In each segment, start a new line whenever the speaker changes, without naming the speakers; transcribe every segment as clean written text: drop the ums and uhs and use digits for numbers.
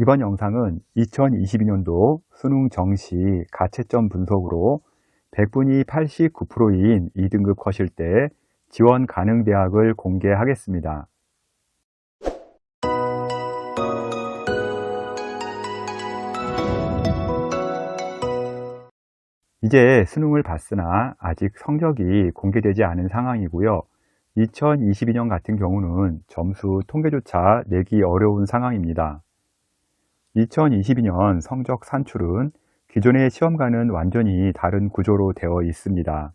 이번 영상은 2022년도 수능 정시 가채점 분석으로 100분이 89%인 2등급 컷일 때 지원 가능 대학을 공개하겠습니다. 이제 수능을 봤으나 아직 성적이 공개되지 않은 상황이고요. 2022년 같은 경우는 점수 통계조차 내기 어려운 상황입니다. 2022년 성적 산출은 기존의 시험과는 완전히 다른 구조로 되어 있습니다.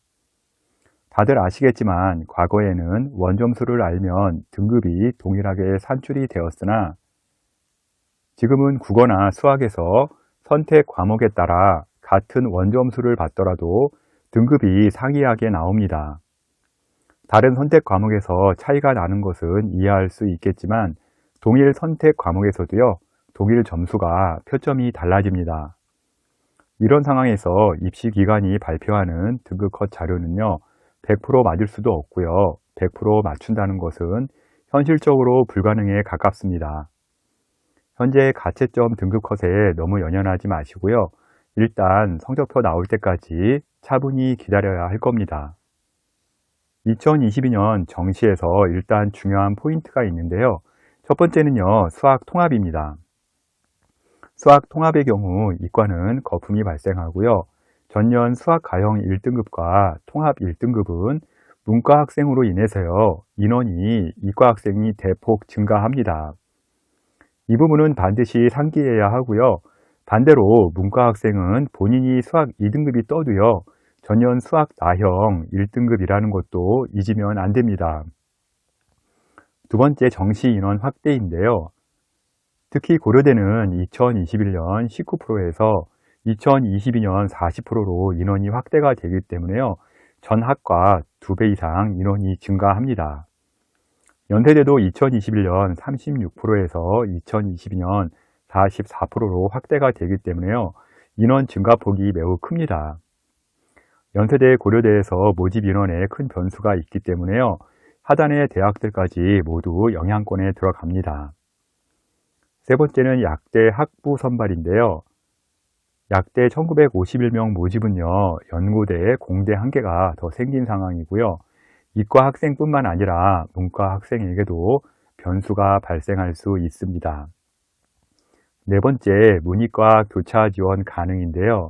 다들 아시겠지만 과거에는 원점수를 알면 등급이 동일하게 산출이 되었으나 지금은 국어나 수학에서 선택 과목에 따라 같은 원점수를 받더라도 등급이 상이하게 나옵니다. 다른 선택 과목에서 차이가 나는 것은 이해할 수 있겠지만 동일 선택 과목에서도요, 동일 점수가 표점이 달라집니다. 이런 상황에서 입시기관이 발표하는 등급 컷 자료는요, 100% 맞을 수도 없고요, 100% 맞춘다는 것은 현실적으로 불가능에 가깝습니다. 현재 가채점 등급 컷에 너무 연연하지 마시고요, 일단 성적표 나올 때까지 차분히 기다려야 할 겁니다. 2022년 정시에서 일단 중요한 포인트가 있는데요. 첫 번째는요, 수학 통합입니다. 수학 통합의 경우 이과는 거품이 발생하고요. 전년 수학 가형 1등급과 통합 1등급은 문과 학생으로 인해서요, 인원이 이과 학생이 대폭 증가합니다. 이 부분은 반드시 상기해야 하고요. 반대로 문과 학생은 본인이 수학 2등급이 떠도요, 전년 수학 나형 1등급이라는 것도 잊으면 안 됩니다. 두 번째, 정시 인원 확대인데요. 특히 고려대는 2021년 19%에서 2022년 40%로 인원이 확대가 되기 때문에요, 전 학과 2배 이상 인원이 증가합니다. 연세대도 2021년 36%에서 2022년 44%로 확대가 되기 때문에요, 인원 증가폭이 매우 큽니다. 연세대 고려대에서 모집 인원에 큰 변수가 있기 때문에요, 하단의 대학들까지 모두 영향권에 들어갑니다. 세 번째는 약대 학부 선발인데요. 약대 1951명 모집은요, 연고대, 공대 한 개가 더 생긴 상황이고요. 이과 학생뿐만 아니라 문과 학생에게도 변수가 발생할 수 있습니다. 네 번째, 문이과 교차 지원 가능인데요.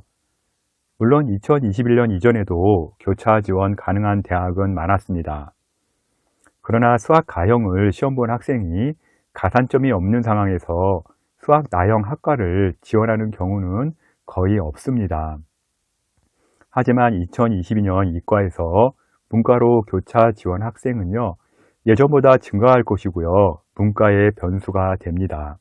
물론 2021년 이전에도 교차 지원 가능한 대학은 많았습니다. 그러나 수학 가형을 시험 본 학생이 가산점이 없는 상황에서 수학 나형 학과를 지원하는 경우는 거의 없습니다. 하지만 2022년 이과에서 문과로 교차 지원 학생은요, 예전보다 증가할 것이고요, 문과의 변수가 됩니다.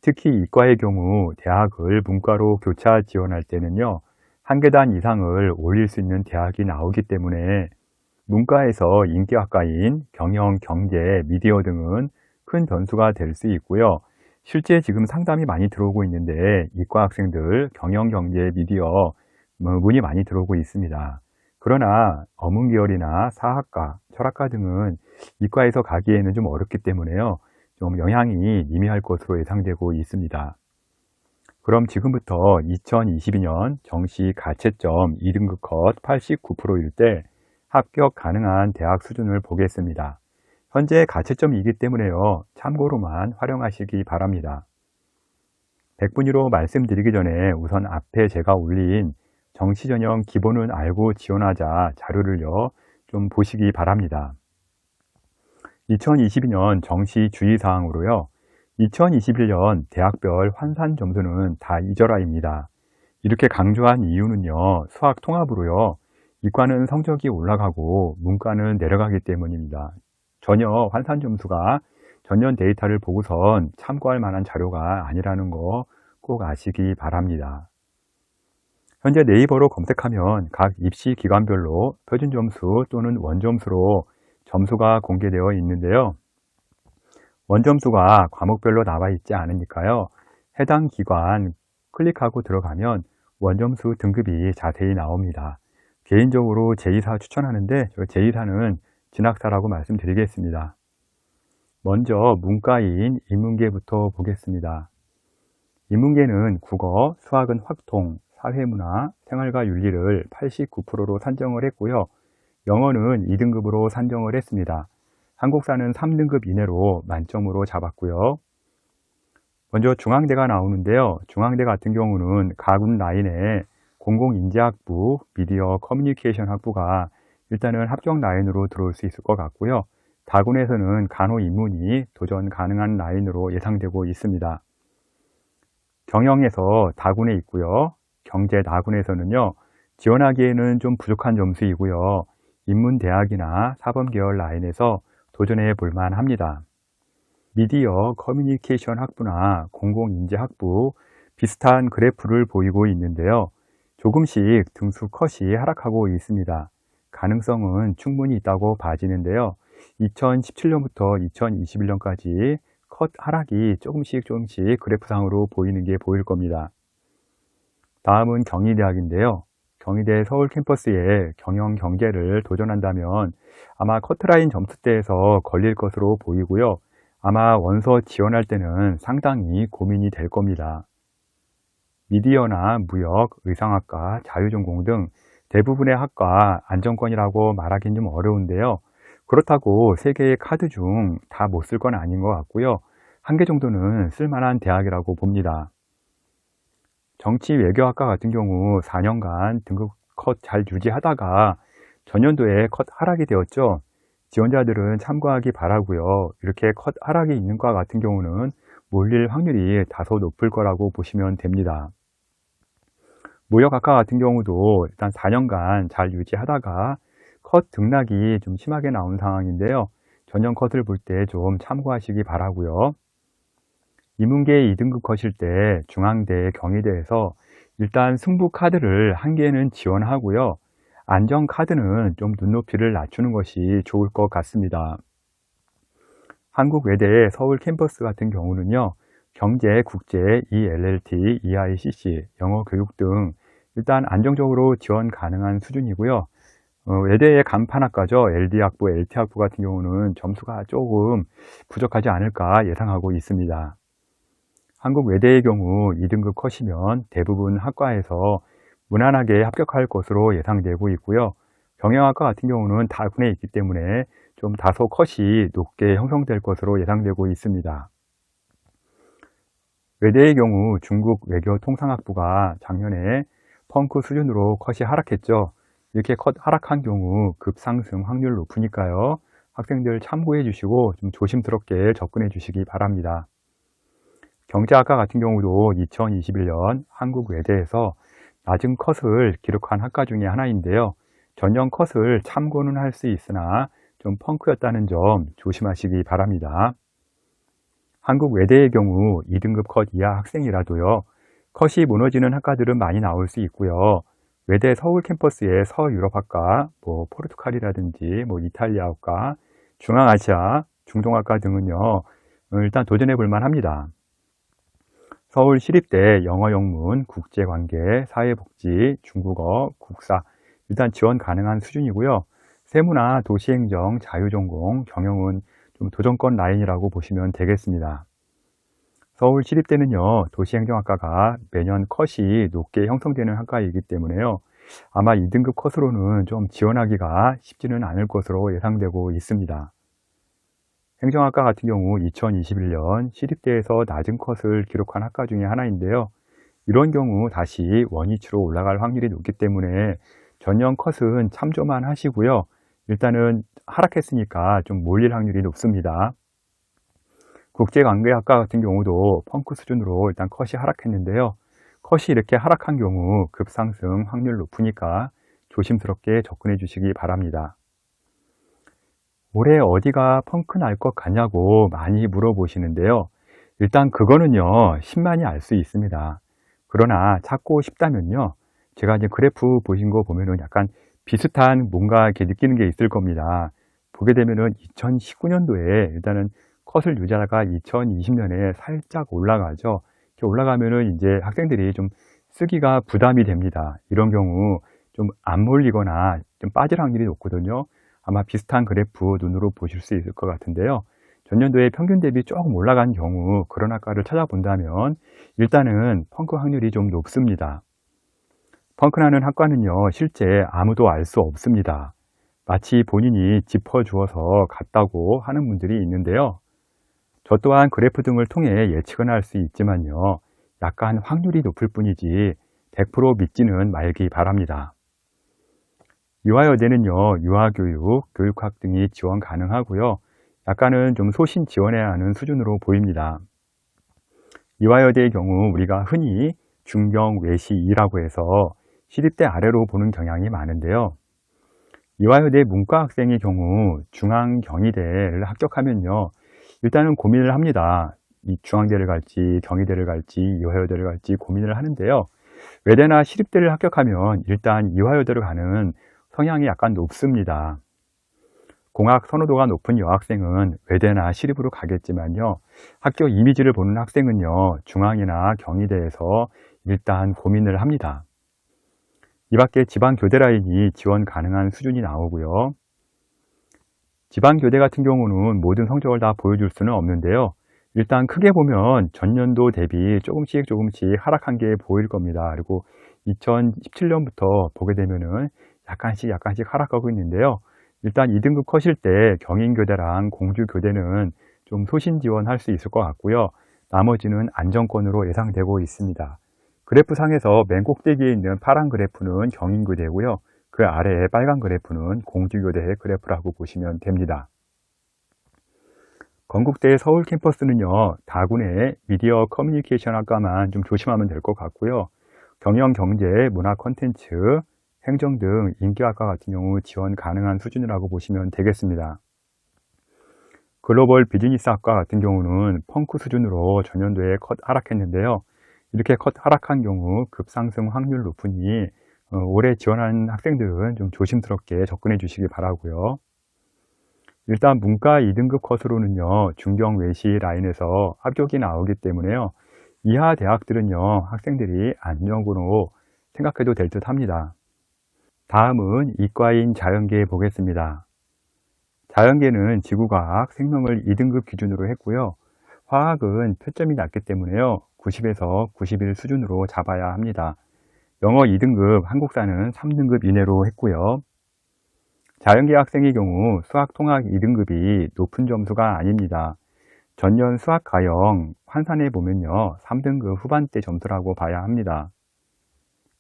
특히 이과의 경우 대학을 문과로 교차 지원할 때는요, 한 계단 이상을 올릴 수 있는 대학이 나오기 때문에 문과에서 인기학과인 경영, 경제, 미디어 등은 큰 변수가 될 수 있고요. 실제 지금 상담이 많이 들어오고 있는데 이과 학생들 경영, 경제, 미디어 문이 많이 들어오고 있습니다. 그러나 어문계열이나 사학과, 철학과 등은 이과에서 가기에는 좀 어렵기 때문에요, 좀 영향이 미미할 것으로 예상되고 있습니다. 그럼 지금부터 2022년 정시 가채점 2등급 컷 89%일 때 합격 가능한 대학 수준을 보겠습니다. 현재 가채점이기 때문에요, 참고로만 활용하시기 바랍니다. 100분위로 말씀드리기 전에 우선 앞에 제가 올린 정시 전형 기본은 알고 지원하자 자료를요, 좀 보시기 바랍니다. 2022년 정시 주의사항으로요, 2021년 대학별 환산 점수는 다 이절하입니다. 이렇게 강조한 이유는요, 수학 통합으로요, 이과는 성적이 올라가고 문과는 내려가기 때문입니다. 전혀 환산 점수가 전년 데이터를 보고선 참고할 만한 자료가 아니라는 거 꼭 아시기 바랍니다. 현재 네이버로 검색하면 각 입시 기관별로 표준 점수 또는 원점수로 점수가 공개되어 있는데요. 원점수가 과목별로 나와 있지 않으니까요, 해당 기관 클릭하고 들어가면 원점수 등급이 자세히 나옵니다. 개인적으로 제2사 추천하는데 제2사는 진학사라고 말씀드리겠습니다. 먼저 문과인 인문계부터 보겠습니다. 인문계는 국어, 수학은 확통, 사회문화, 생활과 윤리를 89%로 산정을 했고요. 영어는 2등급으로 산정을 했습니다. 한국사는 3등급 이내로 만점으로 잡았고요. 먼저 중앙대가 나오는데요. 중앙대 같은 경우는 가군 라인에 공공인재학부, 미디어 커뮤니케이션 학부가 일단은 합격 라인으로 들어올 수 있을 것 같고요. 다군에서는 간호인문이 도전 가능한 라인으로 예상되고 있습니다. 경영에서 다군에 있고요. 경제 나군에서는요. 지원하기에는 좀 부족한 점수이고요. 인문대학이나 사범계열 라인에서 도전해 볼만 합니다. 미디어 커뮤니케이션 학부나 공공인재학부 비슷한 그래프를 보이고 있는데요. 조금씩 등수 컷이 하락하고 있습니다. 가능성은 충분히 있다고 봐지는데요. 2017년부터 2021년까지 컷 하락이 조금씩 그래프상으로 보이는 게 보일 겁니다. 다음은 경희대학인데요. 경희대 서울 캠퍼스에 경영 경제를 도전한다면 아마 커트라인 점수대에서 걸릴 것으로 보이고요. 아마 원서 지원할 때는 상당히 고민이 될 겁니다. 미디어나 무역, 의상학과, 자유전공 등 대부분의 학과 안정권이라고 말하기는 좀 어려운데요. 그렇다고 세 개의 카드 중 다 못 쓸 건 아닌 것 같고요. 한 개 정도는 쓸만한 대학이라고 봅니다. 정치 외교학과 같은 경우 4년간 등급 컷 잘 유지하다가 전년도에 컷 하락이 되었죠. 지원자들은 참고하기 바라고요. 이렇게 컷 하락이 있는 과 같은 경우는 몰릴 확률이 다소 높을 거라고 보시면 됩니다. 무역학과 같은 경우도 일단 4년간 잘 유지하다가 컷 등락이 좀 심하게 나온 상황인데요. 전년 컷을 볼 때 좀 참고하시기 바라고요. 인문계 2등급 컷일 때 중앙대, 경희대에서 일단 승부 카드를 한 개는 지원하고요. 안정 카드는 좀 눈높이를 낮추는 것이 좋을 것 같습니다. 한국외대 서울 캠퍼스 같은 경우는요. 경제, 국제, ELLT, EICC, 영어 교육 등 일단 안정적으로 지원 가능한 수준이고요. 외대의 간판학과죠. LD학부, LT학부 같은 경우는 점수가 조금 부족하지 않을까 예상하고 있습니다. 한국 외대의 경우 2등급 컷이면 대부분 학과에서 무난하게 합격할 것으로 예상되고 있고요. 경영학과 같은 경우는 다군에 있기 때문에 좀 다소 컷이 높게 형성될 것으로 예상되고 있습니다. 외대의 경우 중국 외교통상학부가 작년에 펑크 수준으로 컷이 하락했죠. 이렇게 컷 하락한 경우 급상승 확률 높으니까요. 학생들 참고해 주시고 좀 조심스럽게 접근해 주시기 바랍니다. 경제학과 같은 경우도 2021년 한국 외대에서 낮은 컷을 기록한 학과 중에 하나인데요. 전년 컷을 참고는 할 수 있으나 좀 펑크였다는 점 조심하시기 바랍니다. 한국 외대의 경우 2등급 컷 이하 학생이라도요. 컷이 무너지는 학과들은 많이 나올 수 있고요. 외대 서울 캠퍼스의 서유럽학과, 포르투갈이라든지 이탈리아학과, 중앙아시아, 중동학과 등은요. 일단 도전해 볼 만합니다. 서울 시립대 영어영문, 국제관계, 사회복지, 중국어, 국사 일단 지원 가능한 수준이고요. 세무나 도시행정, 자유전공, 경영은 좀 도전권 라인이라고 보시면 되겠습니다. 서울 시립대는요. 도시행정학과가 매년 컷이 높게 형성되는 학과이기 때문에요. 아마 2등급 컷으로는 좀 지원하기가 쉽지는 않을 것으로 예상되고 있습니다. 행정학과 같은 경우 2021년 시립대에서 낮은 컷을 기록한 학과 중에 하나인데요. 이런 경우 다시 원위치로 올라갈 확률이 높기 때문에 전년 컷은 참조만 하시고요. 일단은 하락했으니까 좀 몰릴 확률이 높습니다. 국제관계학과 같은 경우도 펑크 수준으로 일단 컷이 하락했는데요. 컷이 이렇게 하락한 경우 급상승 확률 높으니까 조심스럽게 접근해 주시기 바랍니다. 올해 어디가 펑크 날 것 같냐고 많이 물어보시는데요. 일단 그거는요, 신만이 알 수 있습니다. 그러나 찾고 싶다면요, 제가 이제 그래프 보신 거 보면은 약간 비슷한 뭔가 이렇게 느끼는 게 있을 겁니다. 보게 되면은 2019년도에 일단은 컷을 유지하다가 2020년에 살짝 올라가죠. 이렇게 올라가면은 이제 학생들이 좀 쓰기가 부담이 됩니다. 이런 경우 좀 안 몰리거나 좀 빠질 확률이 높거든요. 아마 비슷한 그래프 눈으로 보실 수 있을 것 같은데요. 전년도에 평균 대비 조금 올라간 경우 그런 학과를 찾아본다면 일단은 펑크 확률이 좀 높습니다. 펑크나는 학과는요, 실제 아무도 알 수 없습니다. 마치 본인이 짚어주어서 갔다고 하는 분들이 있는데요. 저 또한 그래프 등을 통해 예측은 할 수 있지만요, 약간 확률이 높을 뿐이지 100% 믿지는 말기 바랍니다. 유아여대는요, 유아교육, 교육학 등이 지원 가능하고요, 약간은 좀 소신 지원해야 하는 수준으로 보입니다. 유아여대의 경우 우리가 흔히 중경 외시 2라고 해서 시립대 아래로 보는 경향이 많은데요. 유아여대 문과 학생의 경우 중앙경희대를 합격하면요, 일단은 고민을 합니다. 이 중앙대를 갈지 경희대를 갈지 유아여대를 갈지 고민을 하는데요. 외대나 시립대를 합격하면 일단 유아여대로 가는 성향이 약간 높습니다. 공학 선호도가 높은 여학생은 외대나 시립으로 가겠지만요, 학교 이미지를 보는 학생은요, 중앙이나 경희대에서 일단 고민을 합니다. 이 밖에 지방교대 라인이 지원 가능한 수준이 나오고요. 지방교대 같은 경우는 모든 성적을 다 보여줄 수는 없는데요. 일단 크게 보면 전년도 대비 조금씩 하락한 게 보일 겁니다. 그리고 2017년부터 보게 되면은 약간씩 하락하고 있는데요. 일단 2등급 컷일 때 경인교대랑 공주교대는 좀 소신 지원할 수 있을 것 같고요. 나머지는 안정권으로 예상되고 있습니다. 그래프 상에서 맨 꼭대기에 있는 파란 그래프는 경인교대고요. 그 아래에 빨간 그래프는 공주교대의 그래프라고 보시면 됩니다. 건국대 서울 캠퍼스는요, 다군의 미디어 커뮤니케이션 학과만 좀 조심하면 될 것 같고요. 경영, 경제, 문화 콘텐츠, 행정 등 인기학과 같은 경우 지원 가능한 수준이라고 보시면 되겠습니다. 글로벌 비즈니스 학과 같은 경우는 펑크 수준으로 전년도에 컷 하락했는데요. 이렇게 컷 하락한 경우 급상승 확률 높으니 올해 지원하는 학생들은 좀 조심스럽게 접근해 주시기 바라고요. 일단 문과 2등급 컷으로는요, 중경 외시 라인에서 합격이 나오기 때문에요, 이하 대학들은요, 학생들이 안정으로 생각해도 될 듯 합니다. 다음은 이과인 자연계 보겠습니다. 자연계는 지구과학, 생명을 2등급 기준으로 했고요. 화학은 표점이 낮기 때문에요, 90에서 91 수준으로 잡아야 합니다. 영어 2등급, 한국사는 3등급 이내로 했고요. 자연계 학생의 경우 수학 통학 2등급이 높은 점수가 아닙니다. 전년 수학 가형 환산해 보면요, 3등급 후반대 점수라고 봐야 합니다.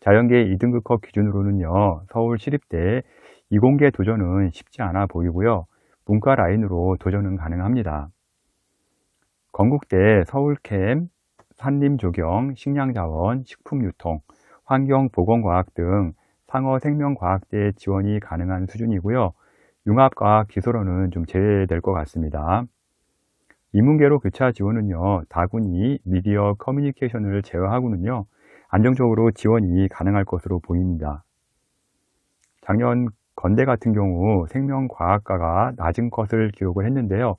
자연계 2등급 컷 기준으로는요, 서울 시립대 이공계 도전은 쉽지 않아 보이고요. 문과 라인으로 도전은 가능합니다. 건국대 서울캠, 산림조경, 식량자원, 식품유통, 환경보건과학 등 상어생명과학대 지원이 가능한 수준이고요. 융합과학 기술원은 좀 제외될 것 같습니다. 인문계로 교차 지원은요, 다군이 미디어 커뮤니케이션을 제외하고는요, 안정적으로 지원이 가능할 것으로 보입니다. 작년 건대 같은 경우 생명과학과가 낮은 컷을 기록을 했는데요.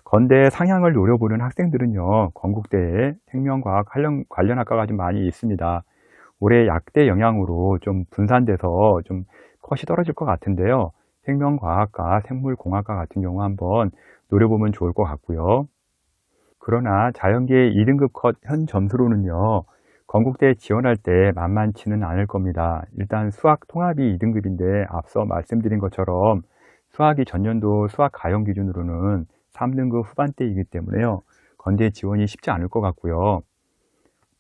건대 상향을 노려보는 학생들은요, 건국대에 생명과학 관련 학과가 좀 많이 있습니다. 올해 약대 영향으로 좀 분산돼서 좀 컷이 떨어질 것 같은데요. 생명과학과, 생물공학과 같은 경우 한번 노려보면 좋을 것 같고요. 그러나 자연계 2등급 컷 현 점수로는요, 건국대에 지원할 때 만만치는 않을 겁니다. 일단 수학 통합이 2등급인데 앞서 말씀드린 것처럼 수학이 전년도 수학 가형 기준으로는 3등급 후반대이기 때문에요, 건대 지원이 쉽지 않을 것 같고요.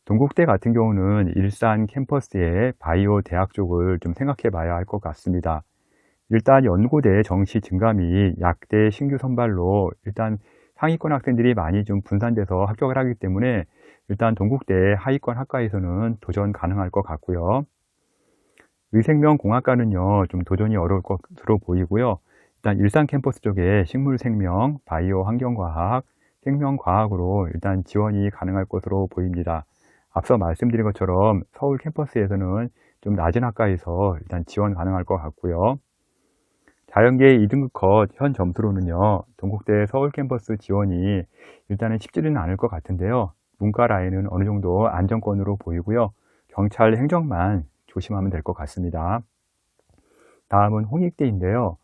동국대 같은 경우는 일산 캠퍼스의 바이오 대학 쪽을 좀 생각해 봐야 할 것 같습니다. 일단 연고대 정시 증감이 약대 신규 선발로 일단 상위권 학생들이 많이 좀 분산돼서 합격을 하기 때문에 일단 동국대 하위권 학과에서는 도전 가능할 것 같고요. 의생명공학과는요, 좀 도전이 어려울 것으로 보이고요. 일단 일산 캠퍼스 쪽에 식물생명, 바이오 환경과학, 생명과학으로 일단 지원이 가능할 것으로 보입니다. 앞서 말씀드린 것처럼 서울 캠퍼스에서는 좀 낮은 학과에서 일단 지원 가능할 것 같고요. 자연계 2등급 컷 현 점수로는요, 동국대 서울 캠퍼스 지원이 일단은 쉽지는 않을 것 같은데요. 문과 라인은 어느 정도 안정권으로 보이고요. 경찰 행정만 조심하면 될 것 같습니다. 다음은 홍익대인데요.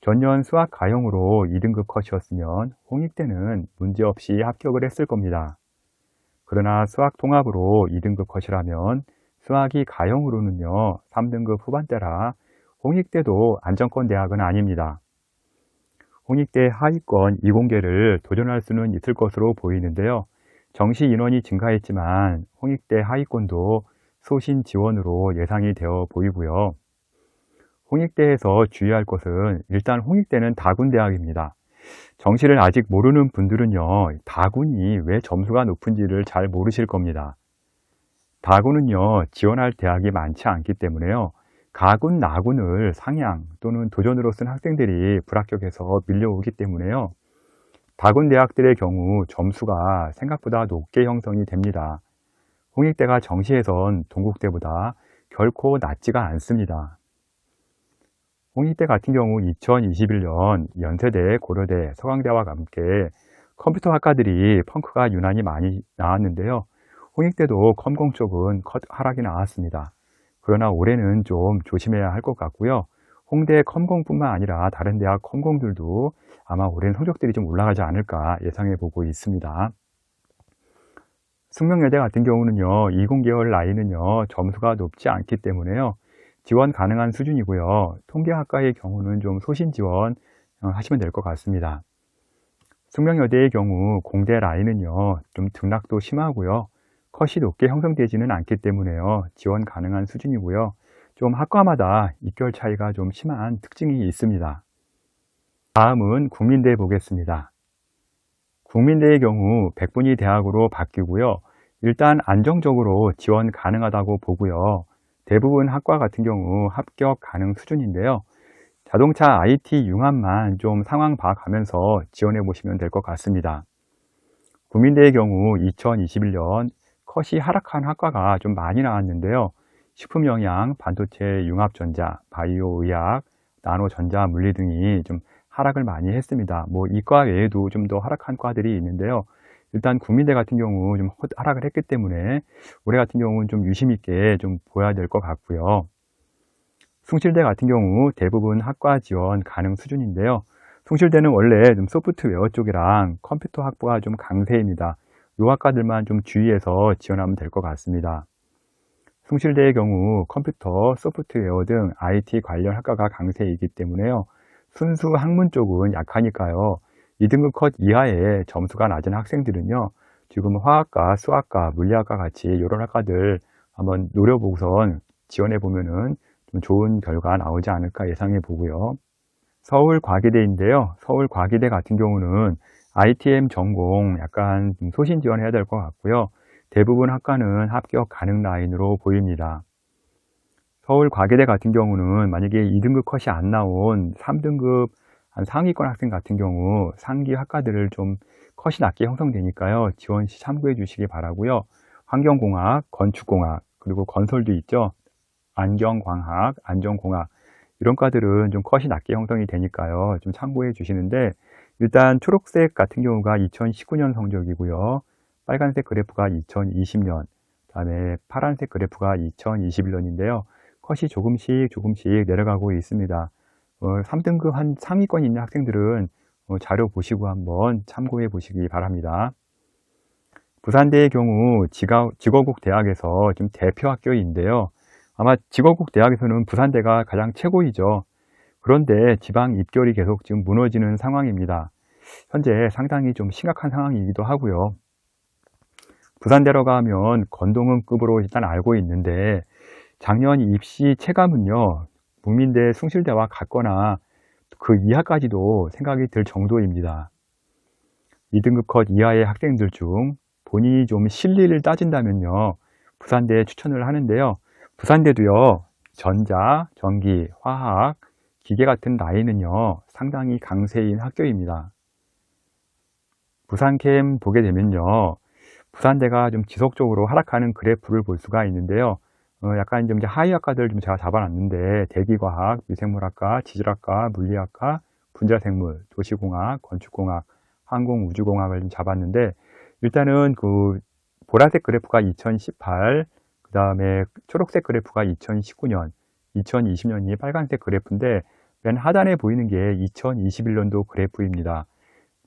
전년 수학 가형으로 2등급 컷이었으면 홍익대는 문제없이 합격을 했을 겁니다. 그러나 수학 통합으로 2등급 컷이라면 수학이 가형으로는요 3등급 후반대라 홍익대도 안정권 대학은 아닙니다. 홍익대 하위권 이공계를 도전할 수는 있을 것으로 보이는데요. 정시 인원이 증가했지만 홍익대 하위권도 소신 지원으로 예상이 되어 보이고요. 홍익대에서 주의할 것은 일단 홍익대는 다군대학입니다. 정시를 아직 모르는 분들은요, 다군이 왜 점수가 높은지를 잘 모르실 겁니다. 다군은요, 지원할 대학이 많지 않기 때문에요. 가군, 나군을 상향 또는 도전으로 쓴 학생들이 불합격해서 밀려오기 때문에요. 다군 대학들의 경우 점수가 생각보다 높게 형성이 됩니다. 홍익대가 정시에선 동국대보다 결코 낮지가 않습니다. 홍익대 같은 경우 2021년 연세대, 고려대, 서강대와 함께 컴퓨터 학과들이 펑크가 유난히 많이 나왔는데요. 홍익대도 컴공 쪽은 하락이 나왔습니다. 그러나 올해는 좀 조심해야 할 것 같고요. 홍대 컴공뿐만 아니라 다른 대학 컴공들도 아마 올해는 성적들이 좀 올라가지 않을까 예상해 보고 있습니다. 숙명여대 같은 경우는요, 20계열 나이는요, 점수가 높지 않기 때문에요. 지원 가능한 수준이고요. 통계학과의 경우는 좀 소신 지원 하시면 될 것 같습니다. 숙명여대의 경우 공대 라인은요, 좀 등락도 심하고요. 컷이 높게 형성되지는 않기 때문에요. 지원 가능한 수준이고요. 좀 학과마다 입결 차이가 좀 심한 특징이 있습니다. 다음은 국민대 보겠습니다. 국민대의 경우 100분위 대학으로 바뀌고요. 일단 안정적으로 지원 가능하다고 보고요. 대부분 학과 같은 경우 합격 가능 수준인데요. 자동차 IT 융합만 좀 상황 봐가면서 지원해 보시면 될 것 같습니다. 국민대의 경우 2021년 컷이 하락한 학과가 좀 많이 나왔는데요. 식품영양, 반도체, 융합전자, 바이오의학, 나노전자, 물리 등이 좀 하락을 많이 했습니다. 이과 외에도 좀 더 하락한 과들이 있는데요. 일단 국민대 같은 경우 좀 하락을 했기 때문에 올해 같은 경우는 좀 유심 있게 좀 보여야 될 것 같고요. 숭실대 같은 경우 대부분 학과 지원 가능 수준인데요. 숭실대는 원래 좀 소프트웨어 쪽이랑 컴퓨터 학부가 좀 강세입니다. 이 학과들만 좀 주의해서 지원하면 될 것 같습니다. 숭실대의 경우 컴퓨터, 소프트웨어 등 IT 관련 학과가 강세이기 때문에요. 순수 학문 쪽은 약하니까요. 2등급 컷 이하의 점수가 낮은 학생들은요. 지금 화학과, 수학과, 물리학과 같이 이런 학과들 한번 노려보고선 지원해 보면은 좀 좋은 결과 나오지 않을까 예상해 보고요. 서울과기대인데요. 서울과기대 같은 경우는 ITM 전공 약간 소신 지원해야 될 것 같고요. 대부분 학과는 합격 가능 라인으로 보입니다. 서울과기대 같은 경우는 만약에 2등급 컷이 안 나온 3등급 한 상위권 학생 같은 경우 상기 학과들을 좀 컷이 낮게 형성되니까요. 지원 시 참고해 주시기 바라고요. 환경공학, 건축공학, 그리고 건설도 있죠. 안경광학, 안전공학 이런 과들은 좀 컷이 낮게 형성이 되니까요. 좀 참고해 주시는데 일단 초록색 같은 경우가 2019년 성적이고요. 빨간색 그래프가 2020년, 그다음에 파란색 그래프가 2021년인데요. 컷이 조금씩 내려가고 있습니다. 3등급 한 상위권 있는 학생들은 자료 보시고 한번 참고해 보시기 바랍니다. 부산대의 경우 직어국 대학에서 좀 대표 학교인데요. 아마 직어국 대학에서는 부산대가 가장 최고이죠. 그런데 지방 입결이 계속 지금 무너지는 상황입니다. 현재 상당히 좀 심각한 상황이기도 하고요. 부산대로 가면 건동은급으로 일단 알고 있는데 작년 입시 체감은요. 국민대, 숭실대와 같거나 그 이하까지도 생각이 들 정도입니다. 2등급 컷 이하의 학생들 중 본인이 좀 실리를 따진다면요. 부산대에 추천을 하는데요. 부산대도요. 전자, 전기, 화학, 기계 같은 라인은요. 상당히 강세인 학교입니다. 부산캠 보게 되면요. 부산대가 좀 지속적으로 하락하는 그래프를 볼 수가 있는데요. 약간 좀 하위 학과들 좀 제가 잡아놨는데 대기과학, 미생물학과, 지질학과, 물리학과, 분자생물, 도시공학, 건축공학, 항공우주공학을 좀 잡았는데 일단은 그 보라색 그래프가 2018, 그 다음에 초록색 그래프가 2019년, 2020년이 빨간색 그래프인데 맨 하단에 보이는 게 2021년도 그래프입니다.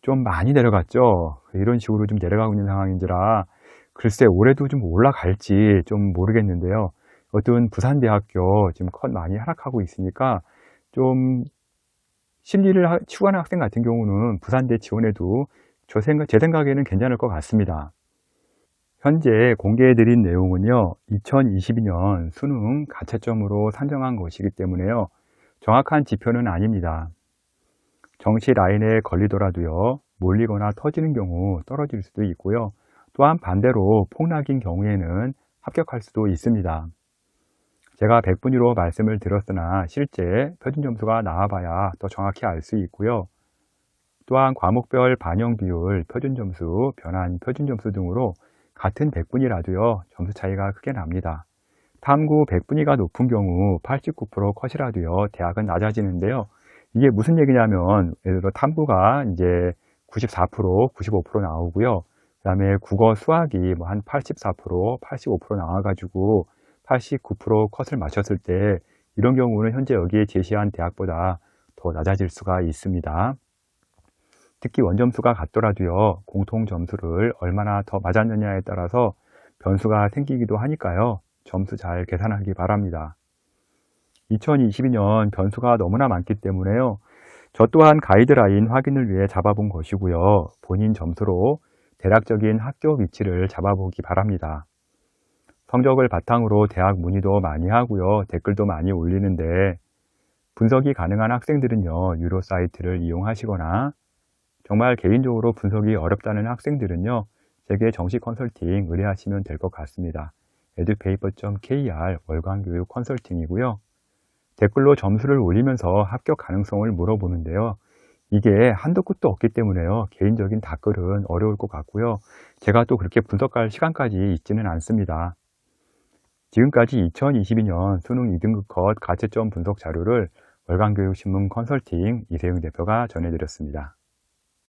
좀 많이 내려갔죠. 이런 식으로 좀 내려가고 있는 상황인지라 글쎄 올해도 좀 올라갈지 좀 모르겠는데요. 어떤 부산대학교 지금 컷 많이 하락하고 있으니까 좀 심리를 추구하는 학생 같은 경우는 부산대 지원해도 제 생각에는 괜찮을 것 같습니다. 현재 공개해드린 내용은요, 2022년 수능 가채점으로 산정한 것이기 때문에요, 정확한 지표는 아닙니다. 정시 라인에 걸리더라도요, 몰리거나 터지는 경우 떨어질 수도 있고요, 또한 반대로 폭락인 경우에는 합격할 수도 있습니다. 제가 100분위로 말씀을 드렸으나 실제 표준 점수가 나와봐야 더 정확히 알 수 있고요. 또한 과목별 반영 비율, 표준 점수, 변환 표준 점수 등으로 같은 100분이라도요, 점수 차이가 크게 납니다. 탐구 100분위가 높은 경우 89% 컷이라도요, 대학은 낮아지는데요. 이게 무슨 얘기냐면, 예를 들어 탐구가 이제 94%, 95% 나오고요. 그 다음에 국어 수학이 뭐 한 84%, 85% 나와가지고 89% 컷을 맞췄을 때 이런 경우는 현재 여기에 제시한 대학보다 더 낮아질 수가 있습니다. 특히 원점수가 같더라도요, 공통 점수를 얼마나 더 맞았느냐에 따라서 변수가 생기기도 하니까요, 점수 잘 계산하기 바랍니다. 2022년 변수가 너무나 많기 때문에요, 저 또한 가이드라인 확인을 위해 잡아본 것이고요, 본인 점수로 대략적인 학교 위치를 잡아보기 바랍니다. 성적을 바탕으로 대학 문의도 많이 하고요, 댓글도 많이 올리는데 분석이 가능한 학생들은요, 유료 사이트를 이용하시거나 정말 개인적으로 분석이 어렵다는 학생들은요, 제게 정식 컨설팅 의뢰하시면 될 것 같습니다. edupaper.kr 월간교육 컨설팅이고요. 댓글로 점수를 올리면서 합격 가능성을 물어보는데요. 이게 한도 끝도 없기 때문에요, 개인적인 답글은 어려울 것 같고요. 제가 또 그렇게 분석할 시간까지 있지는 않습니다. 지금까지 2022년 수능 2등급 컷 가채점 분석 자료를 월간교육신문 컨설팅 이세영 대표가 전해드렸습니다.